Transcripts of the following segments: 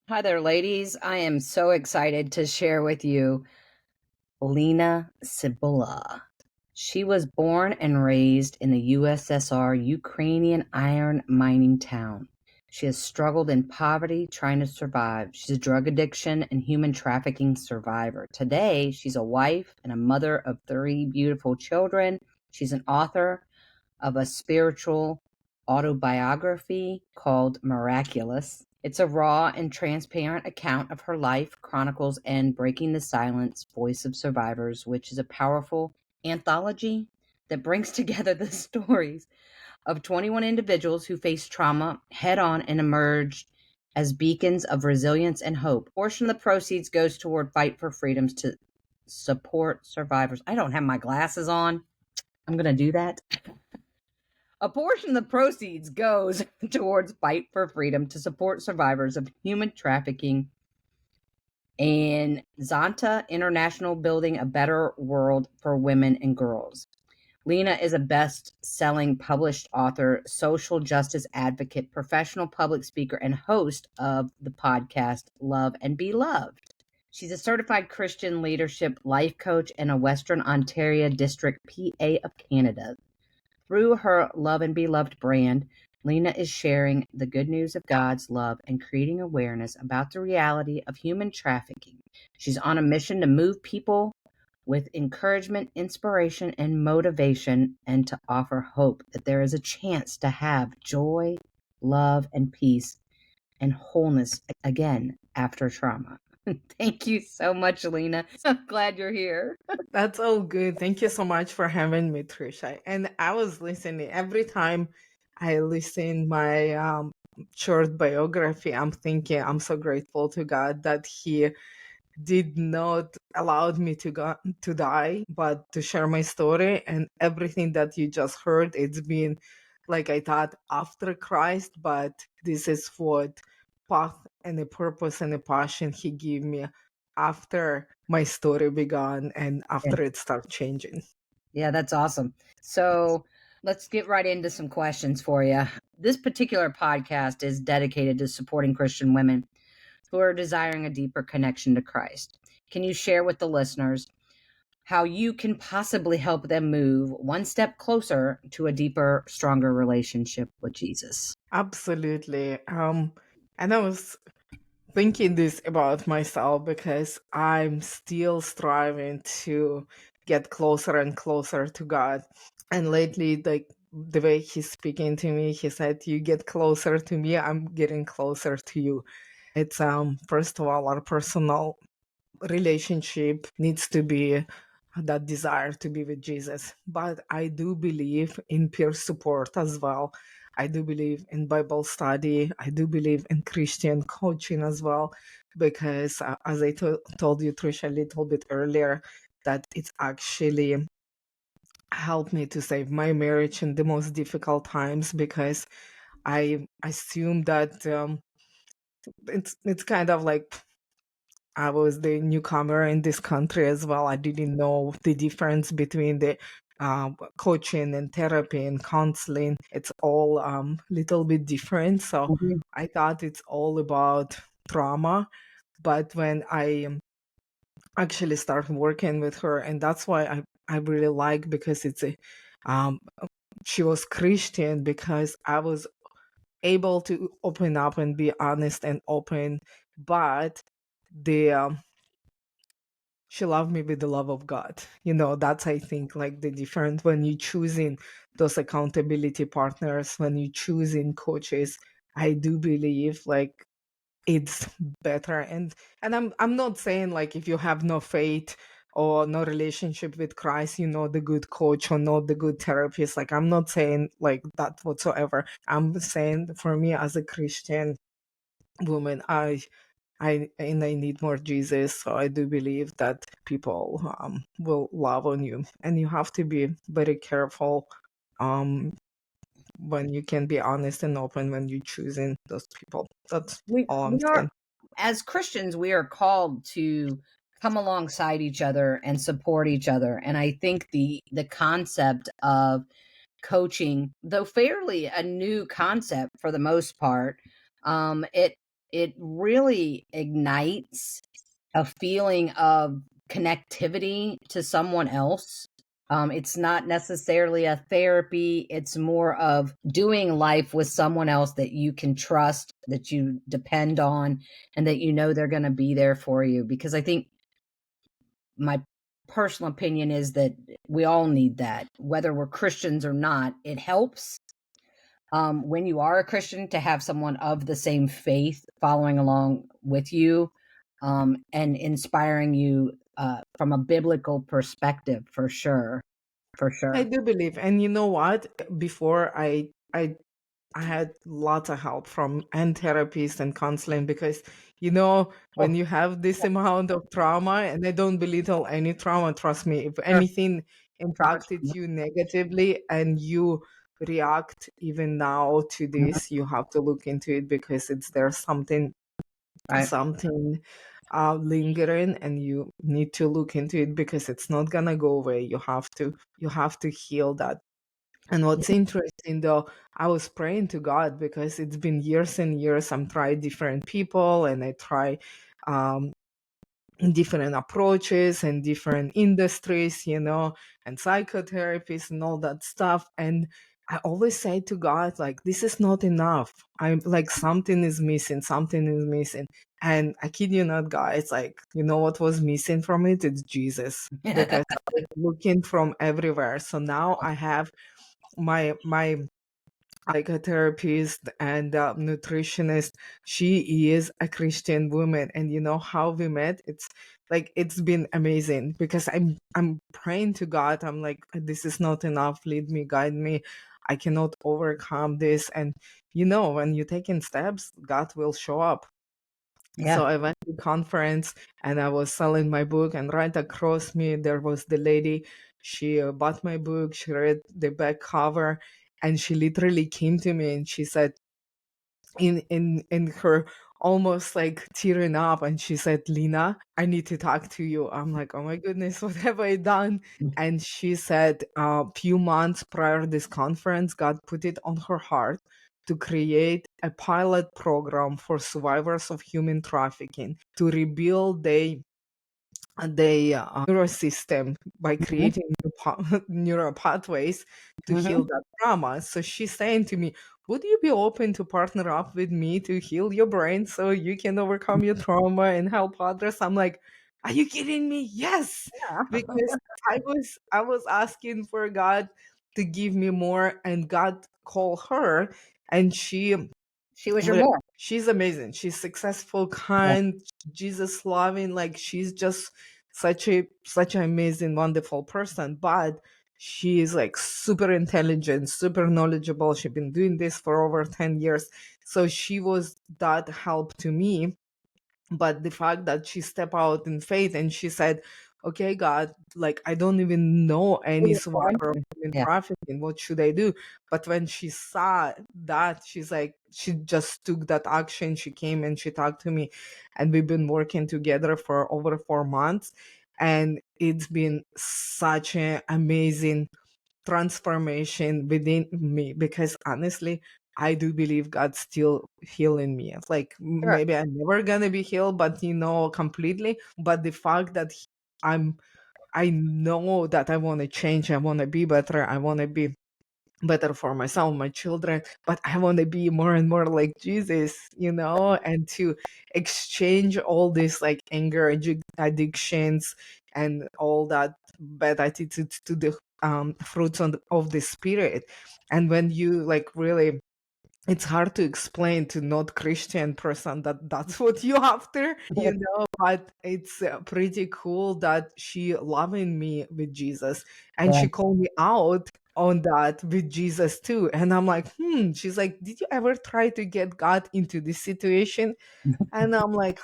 Hi there, ladies. I am so excited to share with you Lena Cebula. She was born and raised in the USSR Ukrainian iron mining town. She has struggled in poverty trying to survive. She's a drug addiction and human trafficking survivor. Today, she's a wife and a mother of 3 beautiful children. She's an author of a spiritual autobiography called Miraculous. It's a raw and transparent account of her life, chronicles and Breaking the Silence, Voice of Survivors, which is a powerful anthology that brings together the stories of 21 individuals who faced trauma head on and emerged as beacons of resilience and hope. A portion of the proceeds goes toward Fight for Freedoms to support survivors. I don't have my glasses on. I'm going to do that. A portion of the proceeds goes towards Fight for Freedom to support survivors of human trafficking and Zanta International, building a better world for women and girls. Lena is a best-selling published author, social justice advocate, professional public speaker, and host of the podcast Love and Be Loved. She's a certified Christian leadership life coach and a Western Ontario District PA of Canada. Through her Love and Be Loved brand, Lena is sharing the good news of God's love and creating awareness about the reality of human trafficking. She's on a mission to move people with encouragement, inspiration, and motivation, and to offer hope that there is a chance to have joy, love, and peace and wholeness again after trauma. Thank you so much, Lena. I'm glad you're here. That's all good. Thank you so much for having me, Trisha. And I was listening every time I listen my short biography. I'm thinking I'm so grateful to God that He did not allow me to die, but to share my story. And everything that you just heard, it's been like I thought after Christ, but this is what path and a purpose and a passion He gave me after my story began and after it started changing. Yeah, that's awesome. So let's get right into some questions for you. This particular podcast is dedicated to supporting Christian women who are desiring a deeper connection to Christ. Can you share with the listeners how you can possibly help them move one step closer to a deeper, stronger relationship with Jesus? Absolutely. And I was thinking this about myself because I'm still striving to get closer and closer to God. And lately, like the way He's speaking to me, He said, "You get closer to me, I'm getting closer to you." It's first of all, our personal relationship needs to be that desire to be with Jesus. But I do believe in peer support as well. I do believe in Bible study. I do believe in Christian coaching as well, because as I told you, Trisha, a little bit earlier, that it's actually helped me to save my marriage in the most difficult times, because I assume that it's kind of like I was the newcomer in this country as well. I didn't know the difference between the coaching and therapy and counseling. It's all little bit different. So Mhm. I thought it's all about trauma. But when I actually started working with her, and that's why I really like, because it's a um, she was Christian, because I was able to open up and be honest and open, but the she loved me with the love of God. That's, I think, like the difference when you choosing those accountability partners, when you choosing coaches. I do believe like it's better. And I'm not saying like if you have no faith or no relationship with Christ, the good coach or not the good therapist. Like, I'm not saying like that whatsoever. I'm saying for me as a Christian woman, I need more Jesus. So I do believe that people will love on you, and you have to be very careful um, when you can be honest and open when you choosing those people. That's We all I'm we are saying. as Christians, we are called to come alongside each other and support each other. And I think the concept of coaching, though fairly a new concept for the most part, it it really ignites a feeling of connectivity to someone else. It's not necessarily a therapy, it's more of doing life with someone else that you can trust, that you depend on, and that you know they're going to be there for you. Because I think my personal opinion is that we all need that, whether we're Christians or not. It helps when you are a Christian to have someone of the same faith following along with you, and inspiring you from a biblical perspective, for sure. For I sure. do believe, and you know what? Before I had lots of help from and therapists and counseling because when Oh, you have this amount of trauma, and I don't belittle any trauma, trust me, if sure. anything Trauma's impacted trauma. you negatively and you react even now to Mhm. this, you have to look into it because it's there Right. something lingering, and you need to look into it because it's not gonna go away. You have to heal that. And what's interesting though, I was praying to God because it's been years and years. I'm trying different people, and I try um, different approaches and different industries, and psychotherapists and all that stuff. And I always say to God, like, this is not enough. I'm like, something is missing, something is missing. And I kid you not, guys, like, you know what was missing from it? It's Jesus. Because I was looking from everywhere. So now I have my psychotherapist and nutritionist. She is a Christian woman, and you know how we met. It's been amazing because I'm praying to God. I'm like, this is not enough. Lead me, guide me. I cannot overcome this. And when you're taking steps, God will show up. Yeah. So I went to conference, and I was selling my book, and right across me there was the lady. She bought my book. She read the back cover, and she literally came to me and she said, in her almost like tearing up, and she said, "Lena, I need to talk to you." I'm like, "Oh my goodness, what have I done?" And she said, a few months prior to this conference, God put it on her heart to create a pilot program for survivors of human trafficking to rebuild the neural system by Mhm. creating neural pathways to heal Mhm. that trauma. So she's saying to me, would you be open to partner up with me to heal your brain so you can overcome your trauma and help others? I'm like, are you kidding me? Yes, Yeah. because I was asking for God to give me more, and God called her, and She was your more. she's amazing. She's successful, Yeah. kind, Jesus loving. Like, she's just such an amazing, wonderful person. But she is like super intelligent, super knowledgeable. She's been doing this for over 10 years. So she was that help to me. But the fact that she stepped out in faith and she said, okay, God, like, I don't even know Who any you're going survivor of to. human Yeah. trafficking, what should I do? But when she saw that, she's like, she just took that action. She came and she talked to me, and we've been working together for over 4 months, and it's been such an amazing transformation within me, because honestly, I do believe God's still healing me. It's like, Sure. maybe I'm never gonna be healed, but completely. But the fact that I know that I want to change, I want to be better, I want to be better for myself, my children, but I want to be more and more like Jesus, and to exchange all this like anger, addictions, and all that bad attitudes to the fruits of the spirit. And when you like really, it's hard to explain to not Christian person that that's what you after, but it's pretty cool that she loving me with Jesus, and Yeah. she called me out on that with Jesus too. And I'm like, she's like, did you ever try to get God into this situation? And I'm like,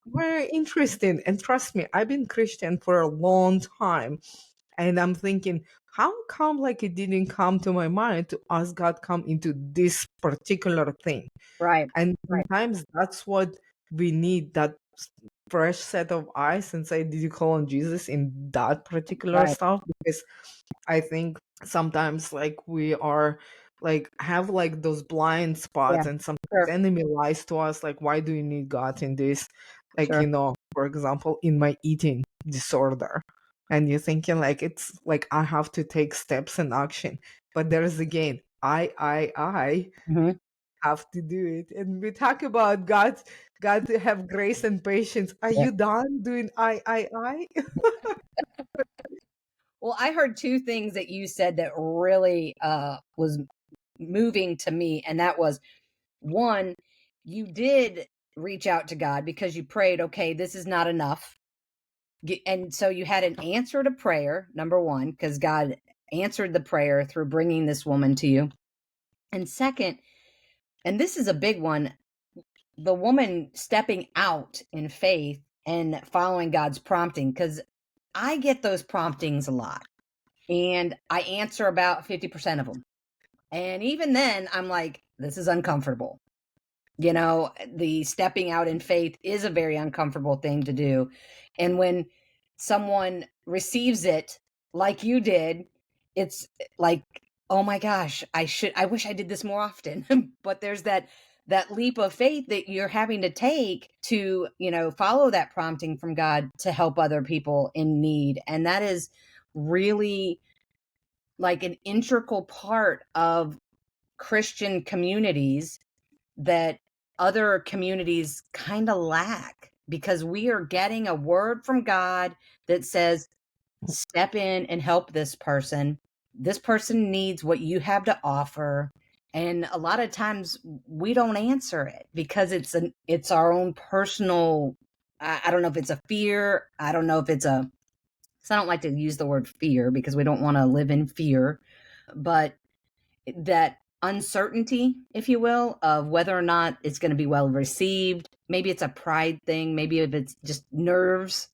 very interesting. And trust me, I've been Christian for a long time. And I'm thinking, how come like it didn't come to my mind to ask God come into this particular thing? Right. And Right. sometimes that's what we need, that fresh set of eyes, and say, did you call on Jesus in that particular Right. stuff? Because I think sometimes like we are like have like those blind Yeah. spots, and sometimes Sure. enemy lies to us like, why do you need God in this? Like, Sure. for example, in my eating disorder, and you're thinking like, it's like I have to take steps and action, but there's again, I Mhm. have to do it. And we talk about God to have grace and patience. Are Yeah. you done doing I? Well, I heard two things that you said that really was moving to me, and that was one, you did reach out to God because you prayed, okay, this is not enough. And so you had an answer to prayer, number one, because God answered the prayer through bringing this woman to you. And second, and this is a big one, the woman stepping out in faith and following God's prompting, because I get those promptings a lot and I answer about 50% of them. And even then, I'm like, this is uncomfortable. The stepping out in faith is a very uncomfortable thing to do. And when someone receives it like you did, it's like, oh my gosh, I wish I did this more often. But there's that leap of faith that you're having to take to, follow that prompting from God to help other people in need. And that is really like an integral part of Christian communities that other communities kind of lack, because we are getting a word from God that says, step in and help this person. This person needs what you have to offer. And a lot of times we don't answer it because it's our own personal, I don't know if it's a fear. I don't know if it's a, 'cause I don't like to use the word fear because we don't want to live in fear, but that uncertainty, if you will, of whether or not it's going to be well received. Maybe it's a pride thing. Maybe if it's just nerves,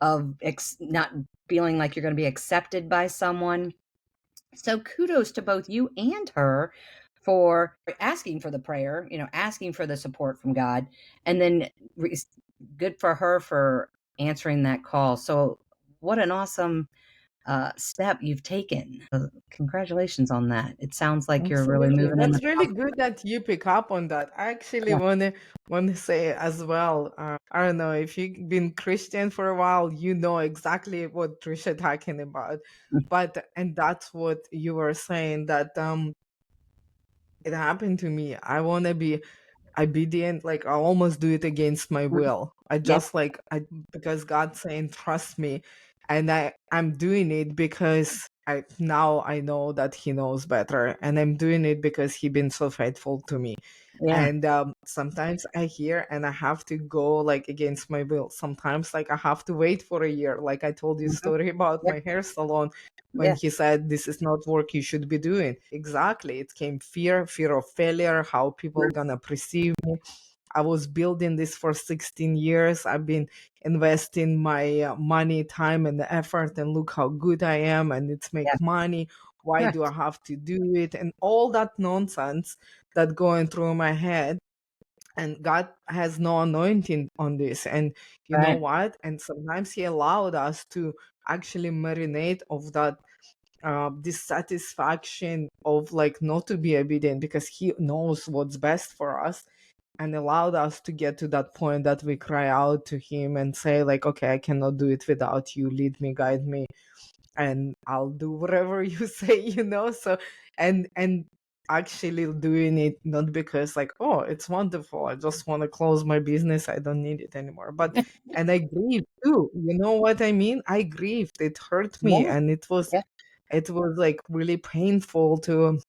of not feeling like you're going to be accepted by someone. So kudos to both you and her for asking for the prayer, asking for the support from God, and then good for her for answering that call. So what an awesome step you've taken. Congratulations on that. It sounds like you're really Absolutely. moving in the That's really good that you pick up on that. I actually yeah. wanna say as well. I don't know if you've been Christian for a while, you know exactly what Trisha talking about. But and that's what you were saying, that it happened to me. I wanna be obedient, like I almost do it against my Mhm. will. I Yep. just like I because God's saying trust me, and I'm doing it because I know that He knows better, and I'm doing it because He been so faithful to me. Yeah. And sometimes I hear and I have to go like against my will. Sometimes like I have to wait for a year. Like I told you a Mhm. story about Yep. my hair salon, when Yeah. he said this is not work you should be doing. Exactly, it came fear of failure, how people Mhm. gonna perceive me. I was building this for 16 years. I've been investing my money, time, and effort, and look how good I am, and it's Yeah. make money. Why Yeah. do I have to do it? And all that nonsense that going through my head. And God has no anointing on this. And you know Right. what? And sometimes He allowed us to actually marinate of that dissatisfaction of like not to be obedient, because He knows what's best for us, and allowed us to get to that point that we cry out to Him and say like, okay, I cannot do it without you, lead me, guide me, and I'll do whatever you say, so and actually doing it not because like, oh, it's wonderful, I just want to close my business, I don't need it anymore, but and I grieve too, you know what I mean, I grieved, it hurt me, Yeah. and Yeah. it was like really painful to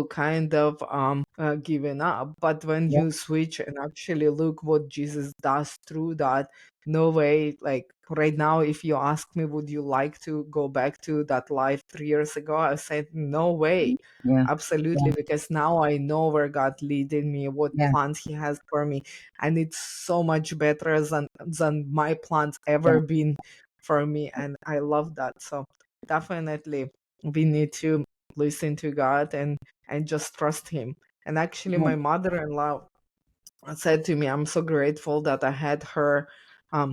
kind of giving up. But when Yeah. you switch and actually look what Jesus does through that, no way, like right now, if you ask me, would you like to go back to that life 3 years ago? I said, no way. Yeah. Absolutely, Yeah. because now I know where God leading me, what Yeah. plans He has for me, and it's so much better than my plans Yeah. ever been for me, and I love that. So definitely, we need to listen to God and just trust Him. And actually, Yeah. my mother-in-law said to me, "I'm so grateful that I had her."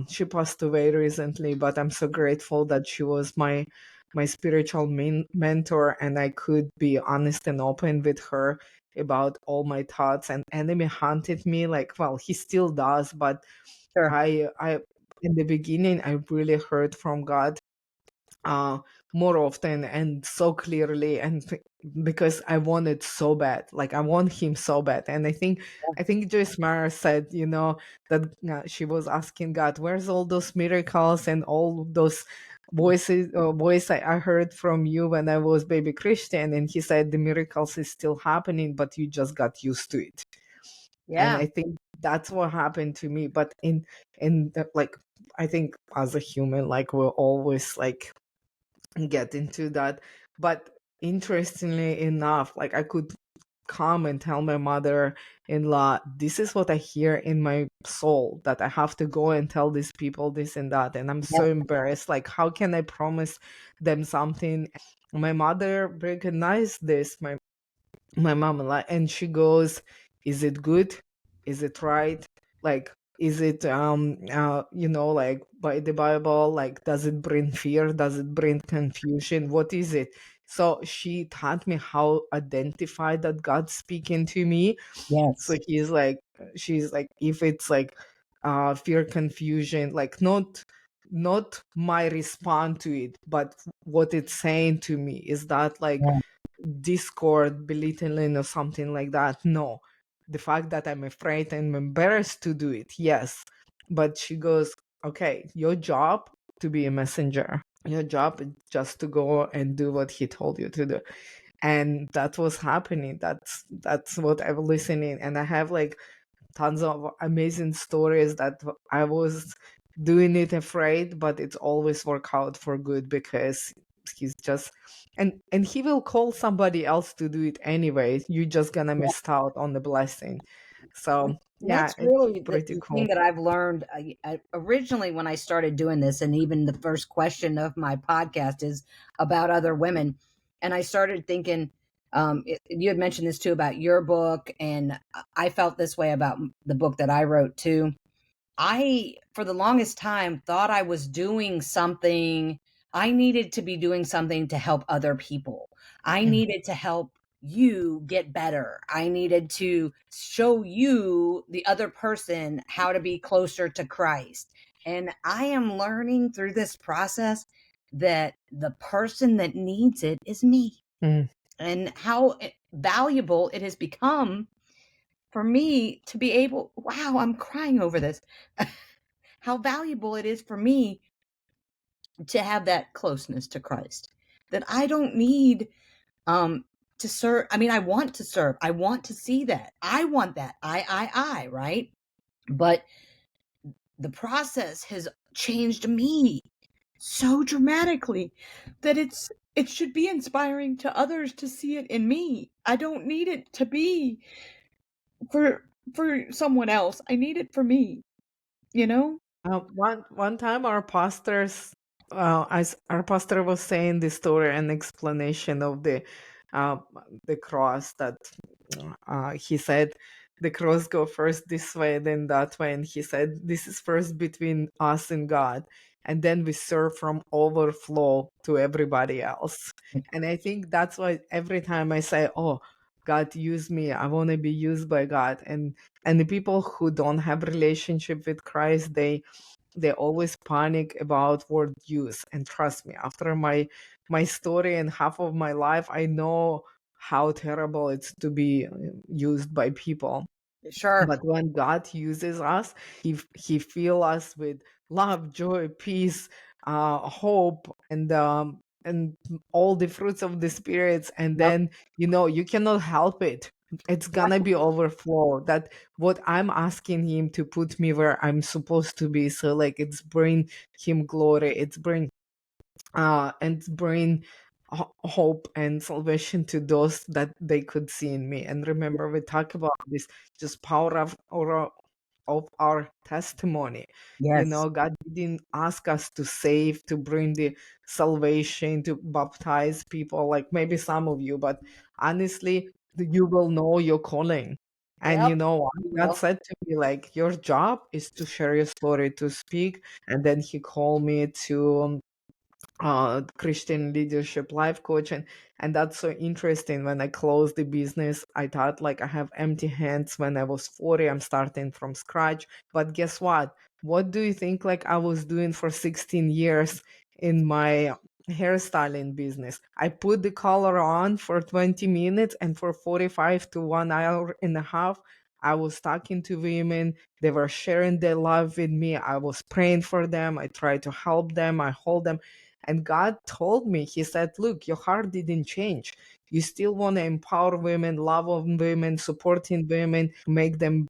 She passed away recently, but I'm so grateful that she was my my spiritual mentor, and I could be honest and open with her about all my thoughts. And enemy hunted me, like, well, he still does, but Sure. I in the beginning I really heard from God uh more often and so clearly, and because I want it so bad, like I want him so bad. And I think Joyce Meyer said, that she was asking God, where's all those miracles and all those voice I heard from you when I was baby Christian? And he said the miracles is still happening, but you just got used to it. And Yeah. I think that's what happened to me. But like, I think as a human, like, we're always like get into that. But interestingly enough, like, I could come and tell my mother-in-law, this is what I hear in my soul, that I have to go and tell these people this and that, and I'm so Yep. embarrassed, like, how can I promise them something? My mother recognized this, my mom, like, and she goes, is it good, is it right, like, is it like by the Bible, like, does it bring fear, does it bring confusion, what is it? So she taught me how identify that God's speaking to me. So Yes. she's like, if it's like fear, confusion, like, not my response to it, but what it's saying to me, is that like Yeah. discord, belittling, or something like that? No. The fact that I'm afraid and embarrassed to do it, yes. But she goes, okay, your job to be a messenger, your job is just to go and do what he told you to do. And that was happening. That's what I'm listening. And I have like tons of amazing stories that I was doing it afraid, but it's always work out for good, because he's just, and he will call somebody else to do it anyway. You're just gonna miss out on the blessing. So And yeah, that's it's really pretty the cool. thing that I've learned. Originally, when I started doing this, and even the first question of my podcast is about other women, and I started thinking, you had mentioned this too about your book, and I felt this way about the book that I wrote too. I, for the longest time, thought I was doing something. I needed to be doing something to help other people. I Mm, needed to help you get better. I needed to show you, the other person, how to be closer to Christ. And I am learning through this process that the person that needs it is me, mm, and how valuable it has become for me to be able, wow, I'm crying over this. How valuable it is for me to have that closeness to Christ. That I don't need to serve. I mean, I want to serve. I want to see that. I want that. Right? But the process has changed me so dramatically that it should be inspiring to others to see it in me. I don't need it to be for someone else. I need it for me, you know? one time our pastors, as our pastor was saying the story and explanation of uh, the cross, that he said the cross go first this way, then that way, and he said this is first between us and God, and then we serve from overflow to everybody else. And I think that's why every time I say, oh, God, use me, I want to be used by God. And the people who don't have relationship with Christ, they always panic about word use. And trust me, after my story and half of my life, I know how terrible it's to be used by people. Sure. But when God uses us, he fill us with love, joy, peace, hope, and all the fruits of the spirits. And Yep. then you cannot help it. It's gonna be overflow. That what I'm asking him to put me where I'm supposed to be. So like it's bring him glory. It's and bring hope and salvation to those that they could see in me. And remember, we talk about this just power of our testimony. Yes. God didn't ask us to save, to bring the salvation, to baptize people, like maybe some of you, but honestly, you will know your calling. And Yep. what You God will. said to me, like, your job is to share your story, to speak. And then he called me Christian leadership life coach, and that's so interesting. When I closed the business, I thought like I have empty hands. When I was 40, I'm starting from scratch. But guess what do you think like I was doing for 16 years in my hairstyling business? I put the color on for 20 minutes, and for 45 to 1 hour and a half I was talking to women. They were sharing their love with me. I was praying for them. I tried to help them. I hold them. And God told me, He said, look, your heart didn't change. You still want to empower women, love on women, supporting women, make them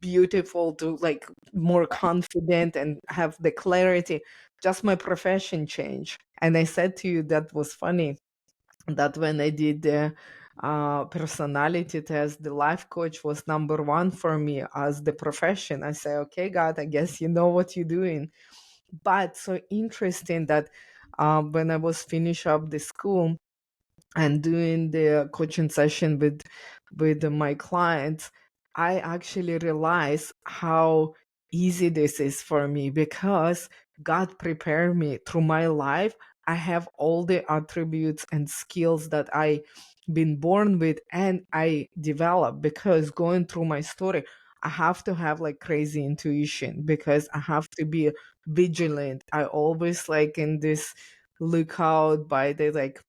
beautiful, to like more confident and have the clarity. Just my profession changed. And I said to you, that was funny, that when I did the personality test, the life coach was number one for me as the profession. I say, okay, God, I guess you know what you're doing. But so interesting that when I was finish up the school and doing the coaching session with my clients, I actually realized how easy this is for me, because God prepared me through my life. I have all the attributes and skills that I been born with, and I developed because going through my story, I have to have like crazy intuition, because I have to be vigilant. I always like in this lookout by the like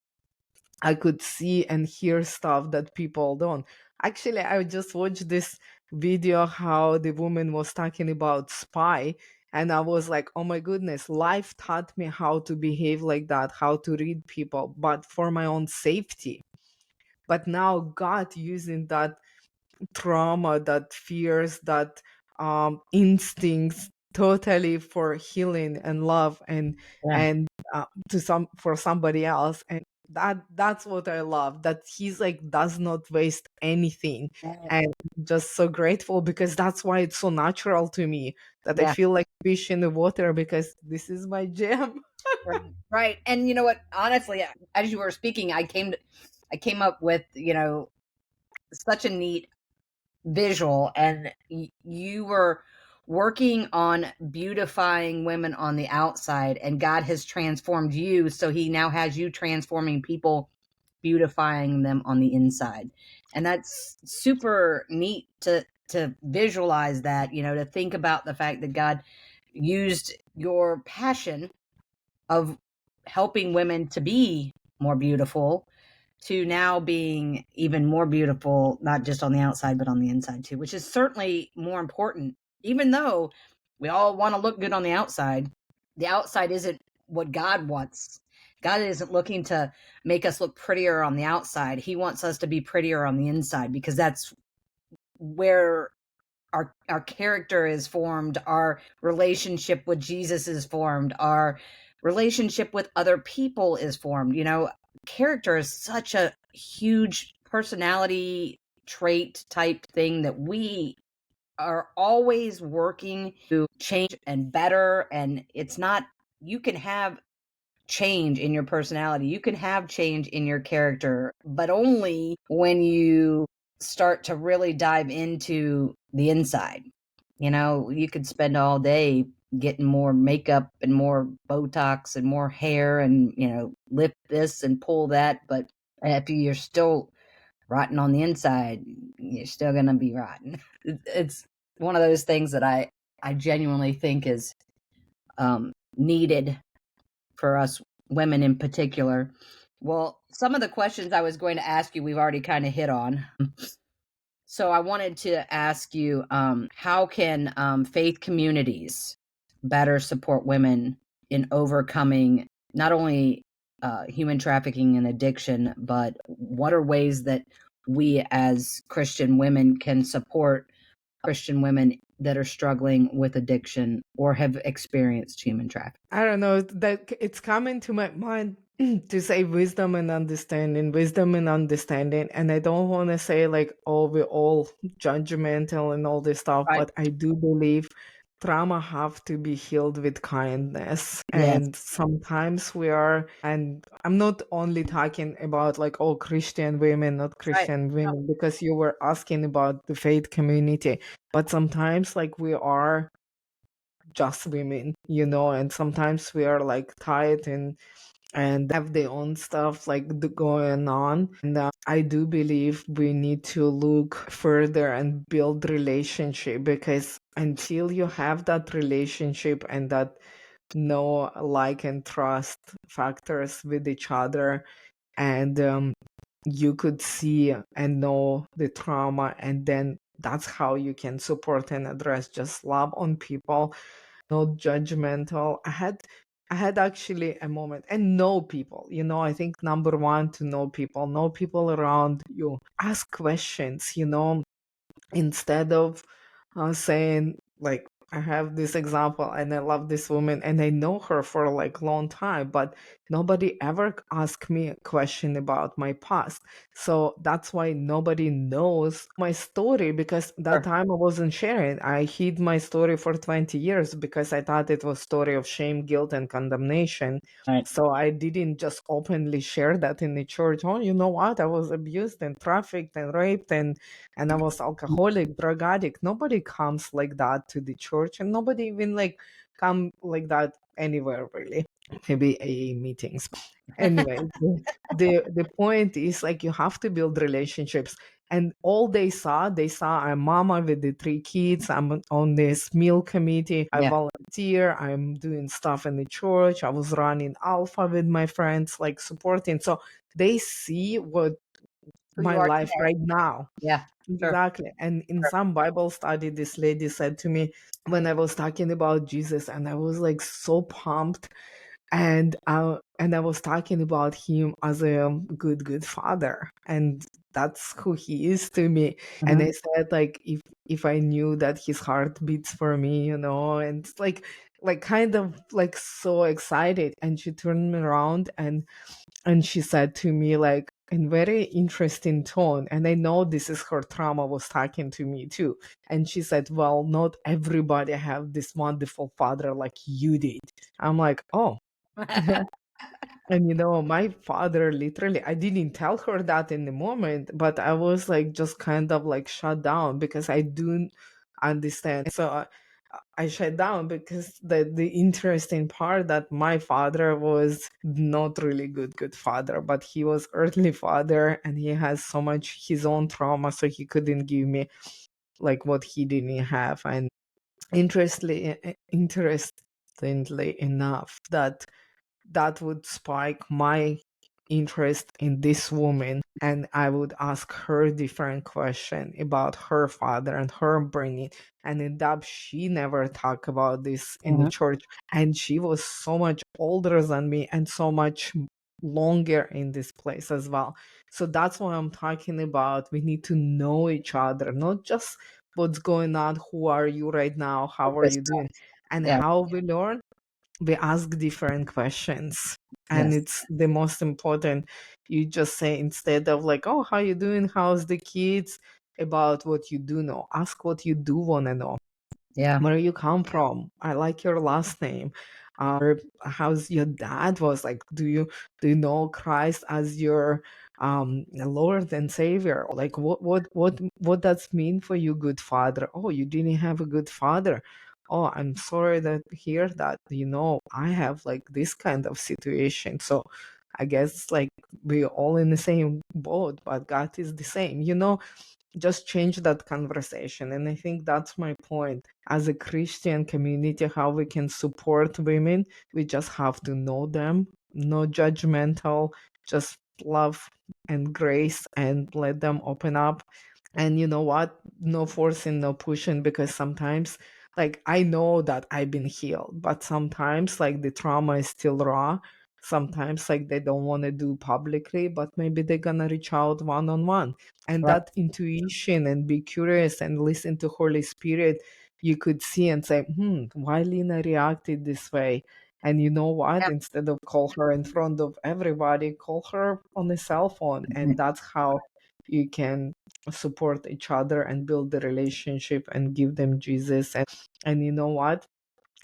I could see and hear stuff that people don't. Actually, I just watched this video how the woman was talking about spy, and I was like, oh my goodness, life taught me how to behave like that, how to read people, but for my own safety. But now God using that trauma, that fears, that instincts totally for healing and love, Yeah. and to some for somebody else. And that's what I love, that he's like does not waste anything. Right. And I'm just so grateful, because that's why it's so natural to me, that I Yeah. feel like fish in the water, because this is my jam. Right. Right. And you know what? Honestly, as you were speaking, I came up with, such a neat visual, and you were working on beautifying women on the outside, and God has transformed you, so he now has you transforming people, beautifying them on the inside. And that's super neat to visualize that, to think about the fact that God used your passion of helping women to be more beautiful to now being even more beautiful, not just on the outside, but on the inside too, which is certainly more important. Even though we all want to look good on the outside isn't what God wants. God isn't looking to make us look prettier on the outside. He wants us to be prettier on the inside, because that's where our character is formed, our relationship with Jesus is formed, our relationship with other people is formed. Character is such a huge personality trait type thing that we are always working to change and better. And it's not, you can have change in your personality, you can have change in your character, but only when you start to really dive into the inside. You could spend all day getting more makeup and more Botox and more hair and, lift this and pull that. But if you're still rotten on the inside, you're still going to be rotten. It's one of those things that I genuinely think is needed for us women in particular. Well, some of the questions I was going to ask you, we've already kind of hit on. So I wanted to ask you, how can faith communities better support women in overcoming not only human trafficking and addiction, but what are ways that we as Christian women can support Christian women that are struggling with addiction or have experienced human trafficking? I don't know, that it's coming to my mind to say wisdom and understanding. And I don't want to say like, oh, we're all judgmental and all this stuff, Right. but I do believe trauma have to be healed with kindness. Yes. And sometimes we are, and I'm not only talking about like all Christian women, not Right. Christian women, because you were asking about the faith community, but sometimes like we are just women, and sometimes we are like tied and have their own stuff like going on. And I do believe we need to look further and build relationship, because until you have that relationship and that know, like, and trust factors with each other, and you could see and know the trauma, and then that's how you can support and address. Just love on people, not judgmental. I had actually a moment, and know people. I think number one, to know people around you. Ask questions, instead of saying, like, I have this example and I love this woman and I know her for like long time, but nobody ever asked me a question about my past. So that's why nobody knows my story, because that Sure. time I wasn't sharing. I hid my story for 20 years because I thought it was story of shame, guilt, and condemnation. Right. So I didn't just openly share that in the church. Oh, you know what? I was abused and trafficked and raped, and I was alcoholic, drug addict. Nobody comes like that to the church, and nobody even like come like that anywhere really. Maybe AA meetings. Anyway, the point is, like, you have to build relationships. And all they saw a mama with the 3 kids. I'm on this meal committee. I Yeah. volunteer. I'm doing stuff in the church. I was running Alpha with my friends, like supporting. So they see what Who you my are life today. right now. Yeah. Sure. Exactly. And in Sure. some Bible study, this lady said to me when I was talking about Jesus, and I was like so pumped, and I was talking about him as a good father, and that's who he is to me. And Mhm. I said, like, if I knew that his heart beats for me, and it's like kind of like so excited. And she turned me around, and she said to me, like, in very interesting tone, and I know this is her trauma was talking to me too. And she said, well, not everybody have this wonderful father like you did. I'm like, oh. And my father, literally, I didn't tell her that in the moment, but I was like just kind of like shut down, because I do understand. So I shut down, because the interesting part, that my father was not really good father, but he was earthly father, and he has so much his own trauma, so he couldn't give me like what he didn't have. And interestingly enough, that would spike my interest in this woman, and I would ask her different question about her father and her upbringing. And in that, she never talked about this in the Mhm. church, and she was so much older than me and so much longer in this place as well. So that's what I'm talking about. We need to know each other, not just what's going on, who are you right now, how are This you doing, and Yeah. how we learn. We ask different questions, and Yes. it's the most important. You just say, instead of like, oh, how you doing, how's the kids, about what you do know. Ask what you do want to know. Yeah. Where you come from, I like your last name, or how's your dad was like. Do you know Christ as your Lord and Savior? Like, what does mean for you, good father? Oh, you didn't have a good father. Oh, I'm sorry to hear that. I have like this kind of situation. So I guess, like, we're all in the same boat, but God is the same. Just change that conversation. And I think that's my point. As a Christian community, how we can support women, we just have to know them, no judgmental, just love and grace, and let them open up. And you know what? No forcing, no pushing, because sometimes, like, I know that I've been healed, but sometimes, like, the trauma is still raw. Sometimes, like, they don't want to do publicly, but maybe they're gonna reach out one on one. And Right. that intuition, and be curious and listen to Holy Spirit, you could see and say, why Lena reacted this way? And you know what? Yeah. Instead of call her in front of everybody, call her on a cell phone. And Mhm. that's how you can support each other and build the relationship and give them Jesus. And you know what?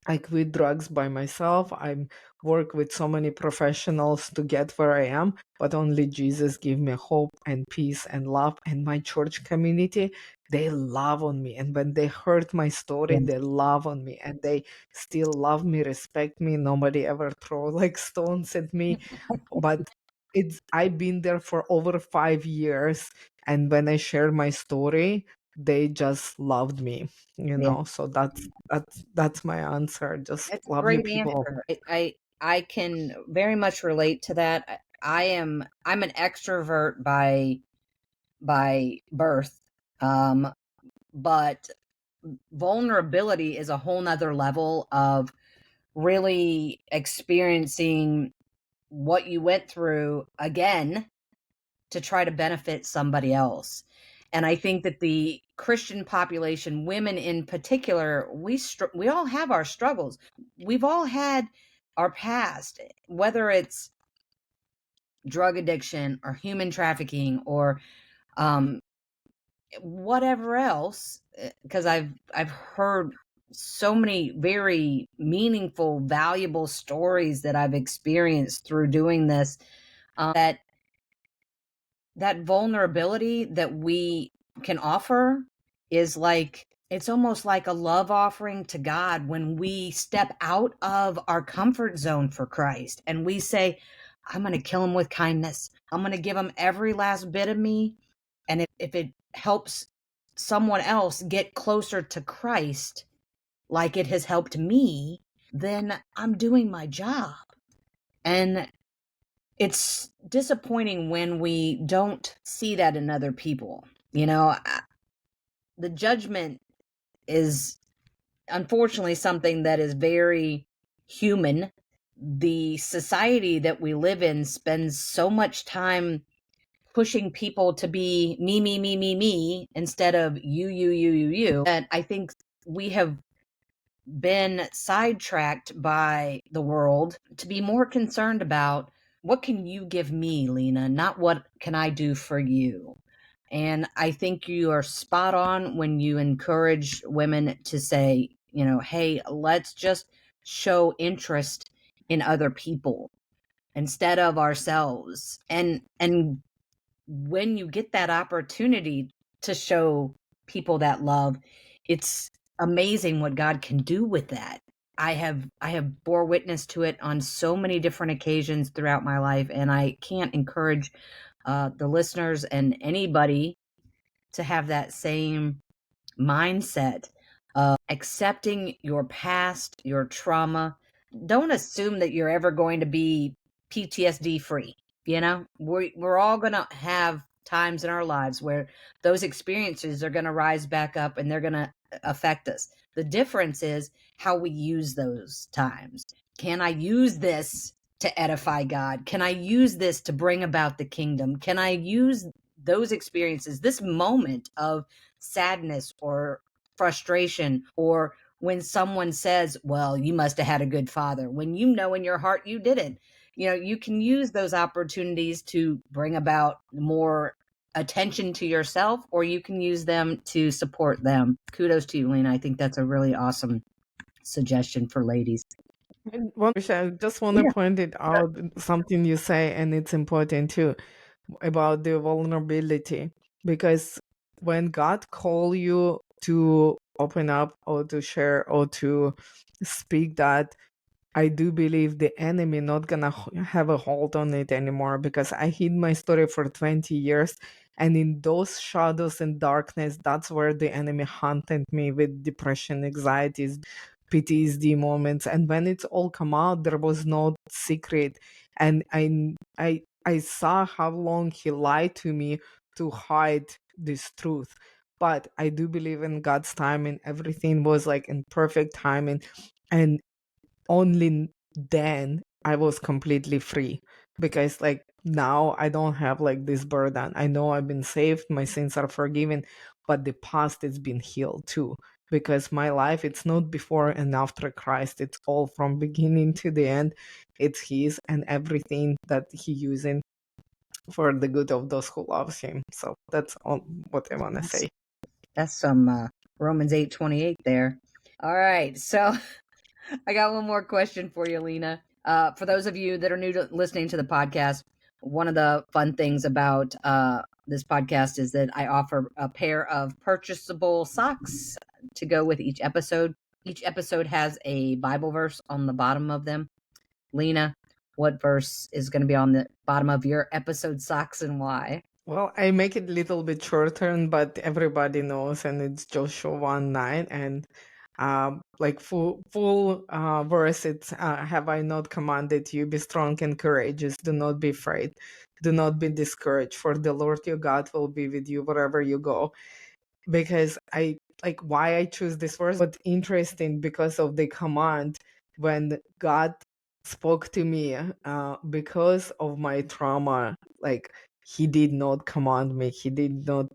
I quit drugs by myself. I work with so many professionals to get where I am, but only Jesus give me hope and peace and love. And my church community, they love on me. And when they heard my story, Yes. they love on me, and they still love me, respect me. Nobody ever throw like stones at me. But I've been there for over 5 years. And when I share my story, they just loved me, Yeah. so that's my answer. Just That's a love you great people. answer. I can very much relate to that. I'm an extrovert by birth. But vulnerability is a whole nother level of really experiencing what you went through again to try to benefit somebody else. And I think that the Christian population, women in particular, we all have our struggles. We've all had our past, whether it's drug addiction or human trafficking or um, whatever else. Because I've heard so many very meaningful, valuable stories that I've experienced through doing this. That vulnerability that we can offer is like it's almost like a love offering to God when we step out of our comfort zone for Christ and we say, I'm going to kill him with kindness. I'm going to give him every last bit of me. And if it helps someone else get closer to Christ, like it has helped me, then I'm doing my job. And it's disappointing when we don't see that in other people. The judgment is unfortunately something that is very human. The society that we live in spends so much time pushing people to be me instead of you that I think we have been sidetracked by the world to be more concerned about what can you give me, Lena, not what can I do for you. And I think you are spot on when you encourage women to say, hey, let's just show interest in other people instead of ourselves. And when you get that opportunity to show people that love, it's amazing what God can do with that. I have bore witness to it on so many different occasions throughout my life, and I can't encourage the listeners and anybody to have that same mindset of accepting your past, your trauma. Don't assume that you're ever going to be PTSD free. We're all going to have times in our lives where those experiences are going to rise back up and they're going to affect us. The difference is how we use those times. Can I use this to edify God? Can I use this to bring about the kingdom? Can I use those experiences, this moment of sadness or frustration, or when someone says, well, you must have had a good father, when you know in your heart you didn't. You can use those opportunities to bring about more attention to yourself, or you can use them to support them. Kudos to you, Lena. I think that's a really awesome suggestion for ladies. And I just want to Yeah. point it out, something you say, and it's important too, about the vulnerability. Because when God call you to open up or to share or to speak that, I do believe the enemy not gonna have a hold on it anymore, because I hid my story for 20 years, and in those shadows and darkness, that's where the enemy hunted me with depression, anxieties, PTSD moments. And when it's all come out, there was no secret, and I saw how long he lied to me to hide this truth. But I do believe in God's timing. Everything was like in perfect timing, and only then I was completely free, because like now I don't have like this burden. I know I've been saved, my sins are forgiven, but the past has been healed too, because my life, it's not before and after Christ. It's all from beginning to the end. It's his, and everything that he using for the good of those who loves him. So that's all what I want to That's, say. that's some Romans 8:28 there. All right. So I got one more question for you, Lena. For those of you that are new to listening to the podcast, one of the fun things about this podcast is that I offer a pair of purchasable socks to go with each episode. Each episode has a Bible verse on the bottom of them. Lena, what verse is going to be on the bottom of your episode socks and why? Well, I make it a little bit shorter, but everybody knows, and it's Joshua 1:9, and like full verse. It's have I not commanded you, be strong and courageous, do not be afraid, do not be discouraged, for the Lord your God will be with you wherever you go. Because I like why I choose this verse, but interesting because of the command when God spoke to me because of my trauma. Like he did not command me, he did not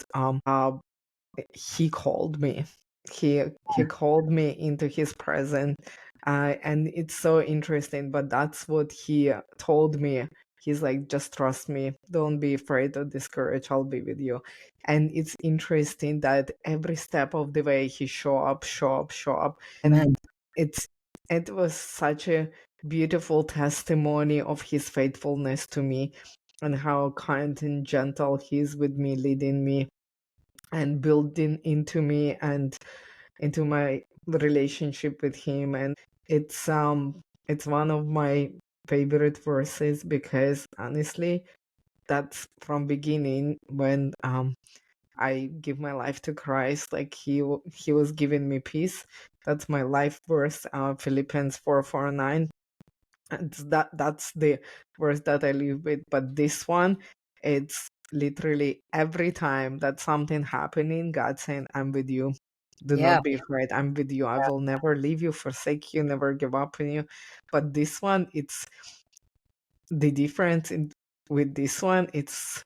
he called me, he called me into his presence, and it's so interesting, but that's what he told me. He's like, just trust me, don't be afraid or discouraged, I'll be with you. And it's interesting that every step of the way he show up, and Amen. it's it was such a beautiful testimony of his faithfulness to me, and how kind and gentle he is with me, leading me and building into me and into my relationship with him. And it's one of my favorite verses, because honestly, that's from beginning when I give my life to Christ. Like he was giving me peace. That's my life verse, Philippians 4:9. That's the verse that I live with. But this one, it's literally every time that something happening, God saying, I'm with you. Do Yeah. not be afraid. I'm with you. I will never leave you, forsake you, never give up on you. But this one, it's the difference with this one, it's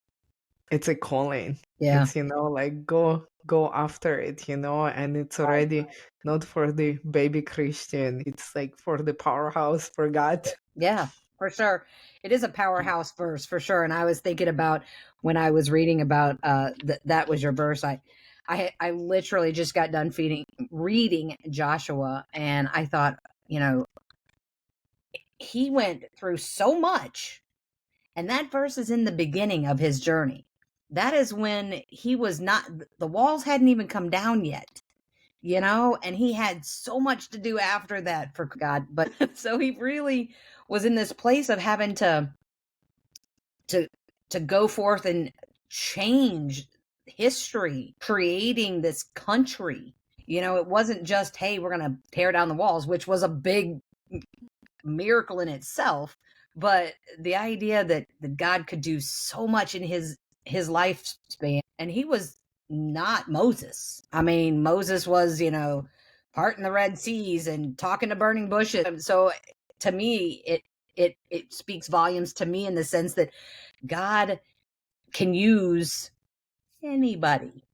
a calling. Yeah. It's, like go after it, and it's already not for the baby Christian. It's like for the powerhouse, for God. Yeah, for sure. It is a powerhouse verse for sure. And I was thinking about when I was reading about that was your verse. I literally just got done reading Joshua, and I thought, he went through so much, and that verse is in the beginning of his journey. That is when he was not, the walls hadn't even come down yet, and he had so much to do after that for God. But so he really was in this place of having to to go forth and change history, creating this country. It wasn't just, hey, we're going to tear down the walls, which was a big miracle in itself, but the idea that God could do so much in his lifespan. And he was not Moses. I mean, Moses was, parting the Red Seas and talking to burning bushes. So to me, it speaks volumes to me in the sense that God can use anybody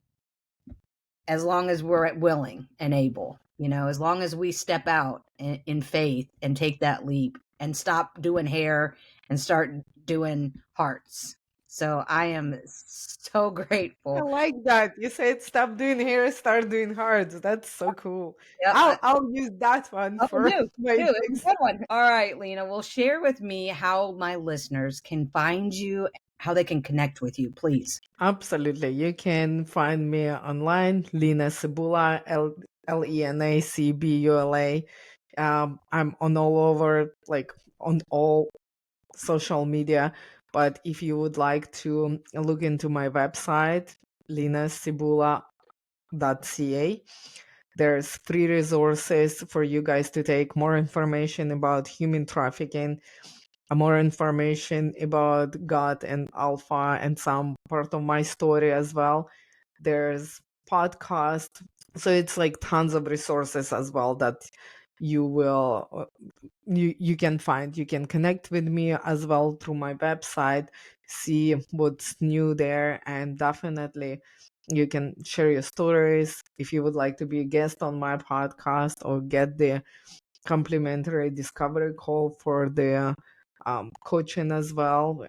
as long as we're willing and able, as long as we step out in faith and take that leap and stop doing hair and start doing hearts. So I am so I grateful. like that. You said stop doing hair, start doing hearts. That's so cool. Yep. I'll use that one Oh, for my do. It's a next. good one. All right, Lena. Well, share with me how my listeners can find you, how they can connect with you, please. Absolutely. You can find me online, Lena Cebula, Lenacbula. I'm on all over, like on all social media. But if you would like to look into my website, lenacebula.ca, there's free resources for you guys to take more information about human trafficking, more information about God and Alpha, and some part of my story as well. There's podcast, so it's like tons of resources as well that you will you can find. You can connect with me as well through my website, see what's new there, and definitely you can share your stories if you would like to be a guest on my podcast or get the complimentary discovery call for the coaching as well.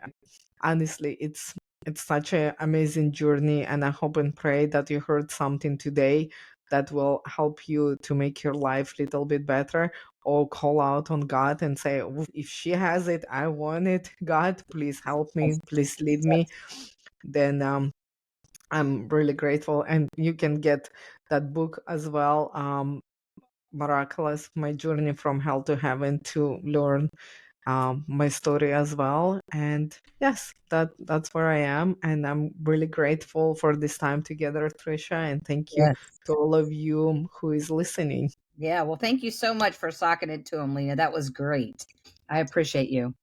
Honestly, it's such an amazing journey, and I hope and pray that you heard something today that will help you to make your life a little bit better, or call out on God and say, if she has it, I want it. God, please help Yes, me, please lead me. yes, Then I'm really grateful. And you can get that book as well, Miraculous My Journey from Hell to Heaven, to learn my story as well. And yes, that's where I am, and I'm really grateful for this time together, Trisha, and thank you yes. to all of you who is listening. Yeah, well, thank you so much for socking it to him, Lena. That was great. I appreciate you.